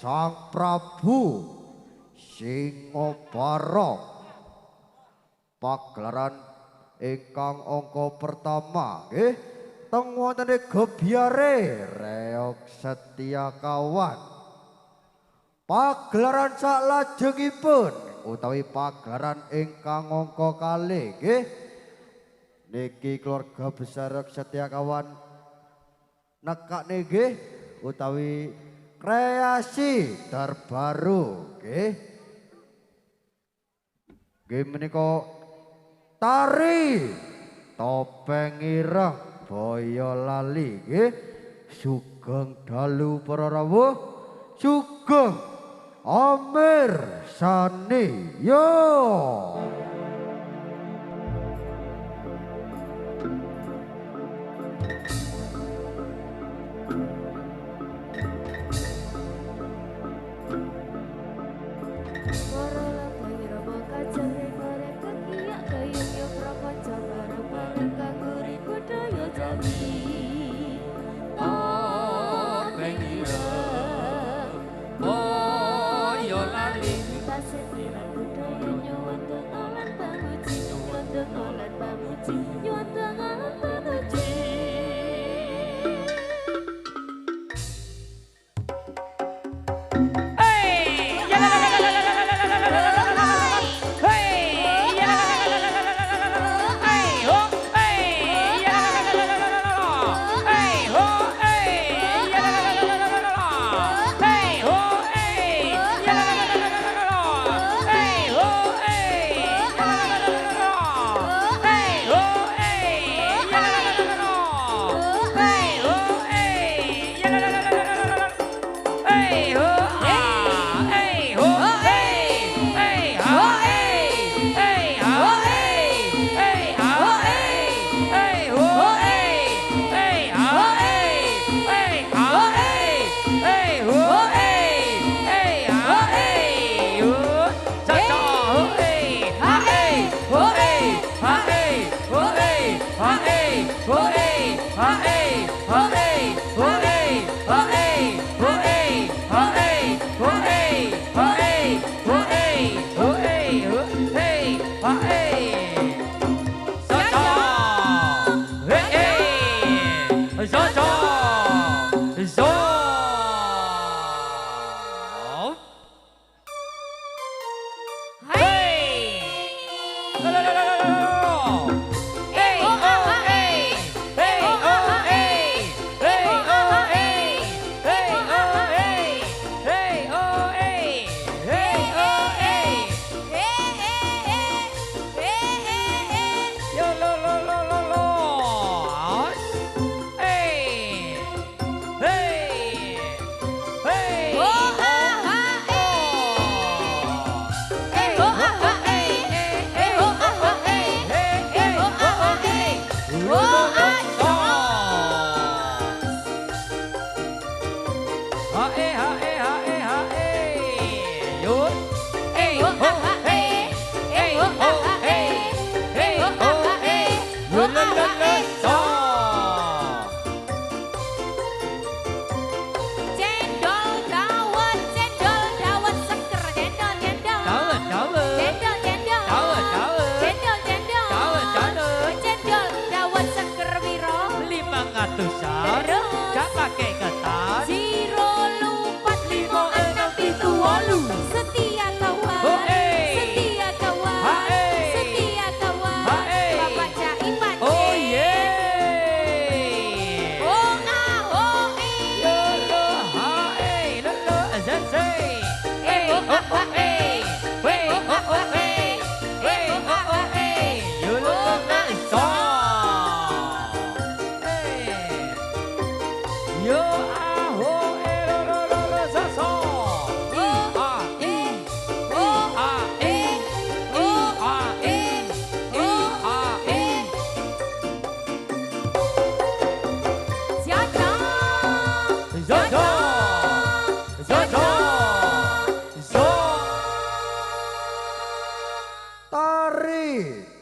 Sang Prabu Singobara pagelaran ingkang angka pertama nggih teng wontene gebyare Reog Setyakawan. Pagelaran salajengipun utawi pagelaran ingkang angka kalih nggih niki keluarga besar Reog Setyakawan nekakne nggih utawi kreasi terbaru nggih. Nggih menika tari topeng ireng Boyolali nggih. Sugeng dalu para rawuh, sugeng Amir Sani yo.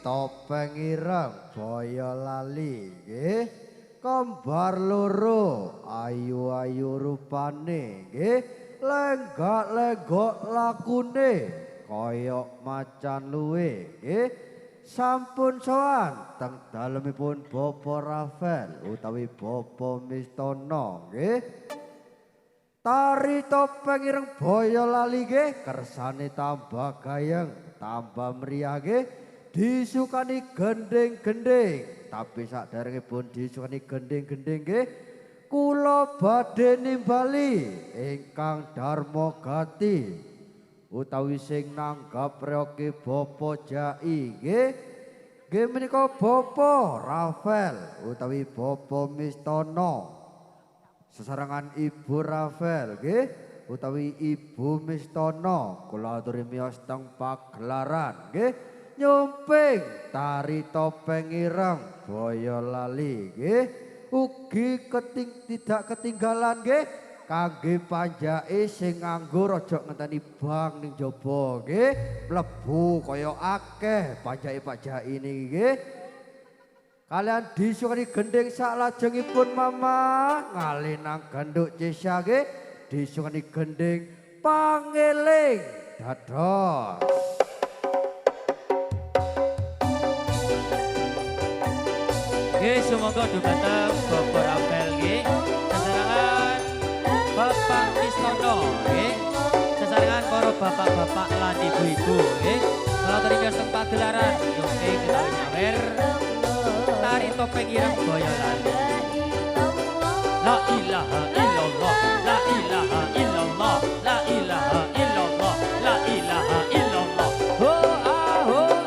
Topeng ireng Boyolali nggih kembar loro ayu-ayu rupane nggih lenggak-lenggok lakune kaya macan luwe nggih sampun sowan teng dalemipun Bapak Rafael utawi Bapak Mistono nggih tari topeng ireng Boyolali nggih kersane tambah gayeng tambah meriah nggih disukani gending-gending tapi saderengipun disukani gending-gending nggih kula badhe nimbali ingkang Darma Gati utawi sing nanggap reoke Bapak Jai nggih nggih menika Bapak Rafael utawi Bapak Mistono sesarengan Ibu Rafael nggih utawi Ibu Mistono kula aturi miyos teng pagelaran nggih nyumping tari topeng ireng Boyolali nggih ugi tidak ketinggalan nggih kangge panjake sing nganggo aja ngenteni bang ning jaba nggih mlebu kaya akeh panjake niki nggih kalian disukani gending saklajengipun mama ngalinang ganduk Cisha nggih disukani gending pangeling dados nggih semoga dumateng Bapak Rafael nggih sesarengan Bapak Mistono nggih sesarengan para bapak-bapak lan ibu-ibu nggih ngaturi teng pagelaran nyumping utawi nyawer tari topeng ireng Boyolali la ilaha illallah la ilaha illallah la ilaha illallah la ilaha illallah ho aho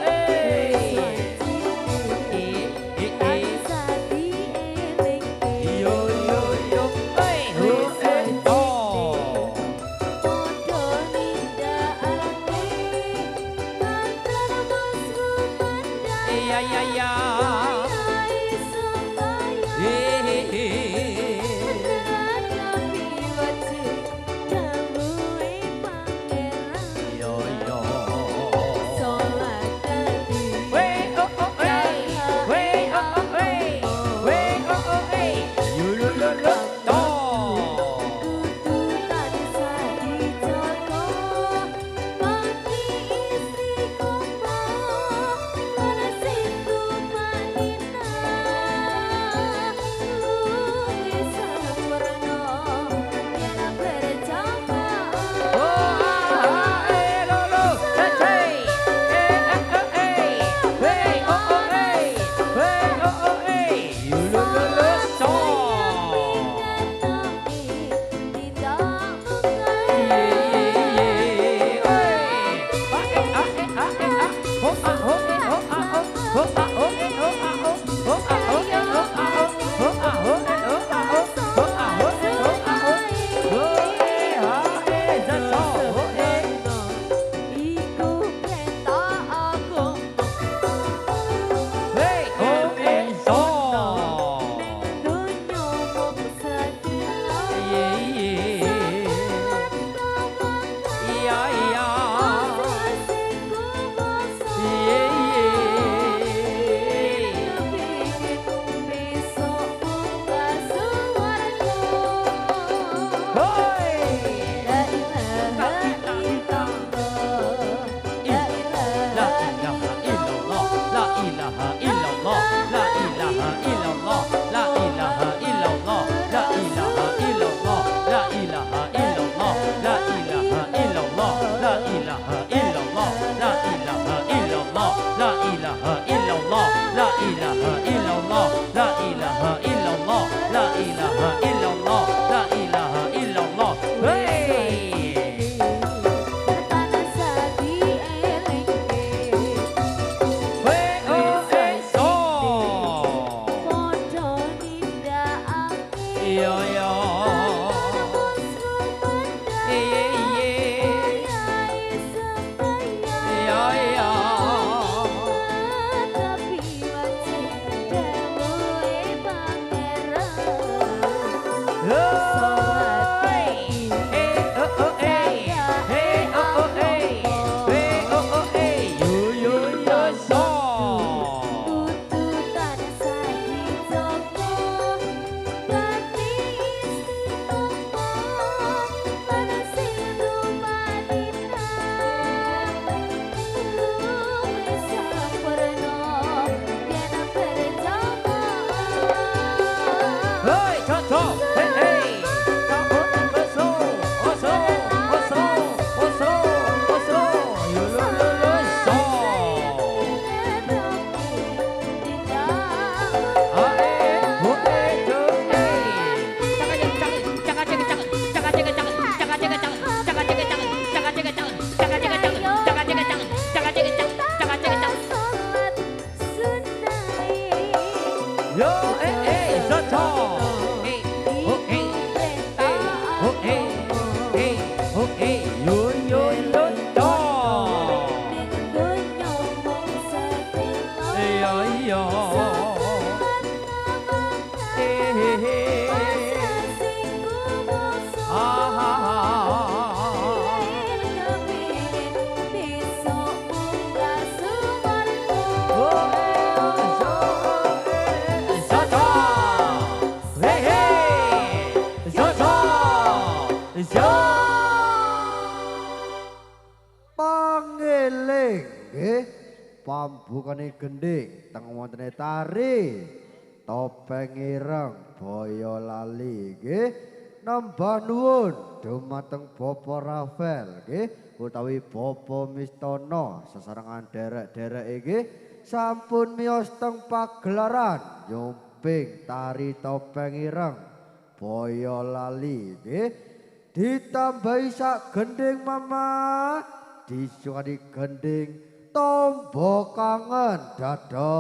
yo yo yo yo. Iya iya. Pangeling nggih pambukane gending teng wontene tari topeng ireng Boyolali nggih nembah nuwun dumateng Bapak Rafael nggih utawi Bapak Mistono sesarengan derek-derek nggih sampun miyos teng pagelaran nyumping tari topeng ireng Boyolali nggih ditambahi sak gending mama disukani gending tombo kangen dados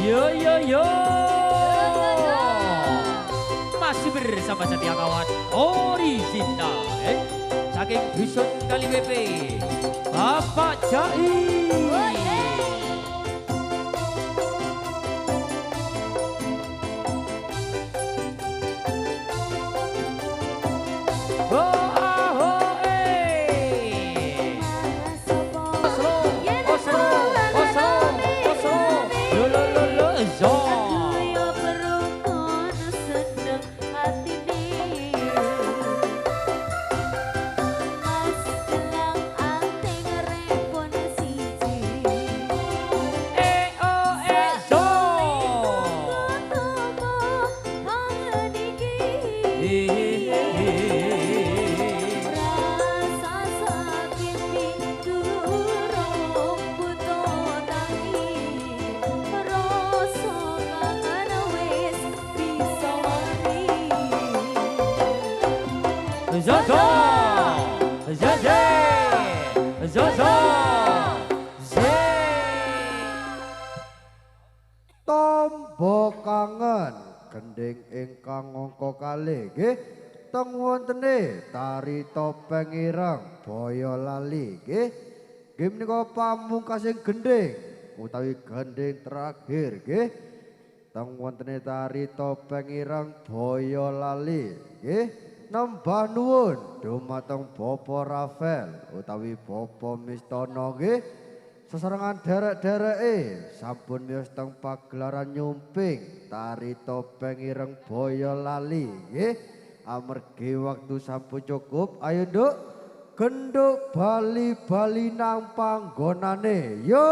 Yo yo yo. Masih bersama setia kawan original saking Dusun Kali WP Bapak Jai. Zozo, Zozo, Zozo, tombo kangen gending ingkang angka kalih nggih teng wontene tari topeng ireng Boyolali nggih. Nggih menika pamungkasing gending utawi gending terakhir nggih. Teng wontene tari topeng ireng Boyolali nggih. Nembah nuwun dumateng Bapak Rafael utawi Bapak Mistana nggih. Sesarengan derek-dereke sampun miyos teng pagelaran nyumping tari topeng ireng Boyolali nggih. Amargi waktu sampun cukup, ayo nduk genduk bali-bali nang panggonane. Yo!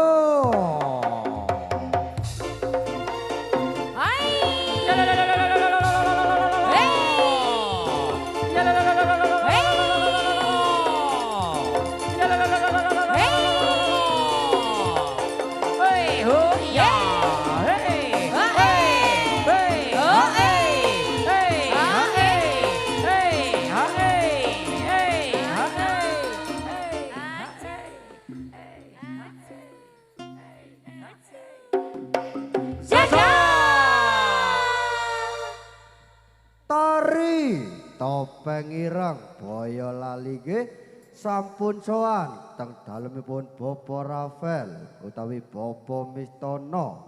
Tari topeng ireng Boyolali nggih sampun sowan teng dalemipun Bapak Rafael utawi Bapak Mistana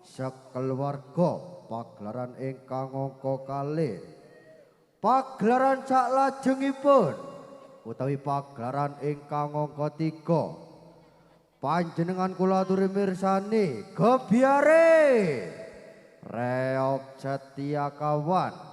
sakeluarga pagelaran ingkang angka kalih. Pagelaran saklajengipun utawi pagelaran ingkang angka 3. Panjenengan kula aturi mirsani gebyare Reok Setia Kawan.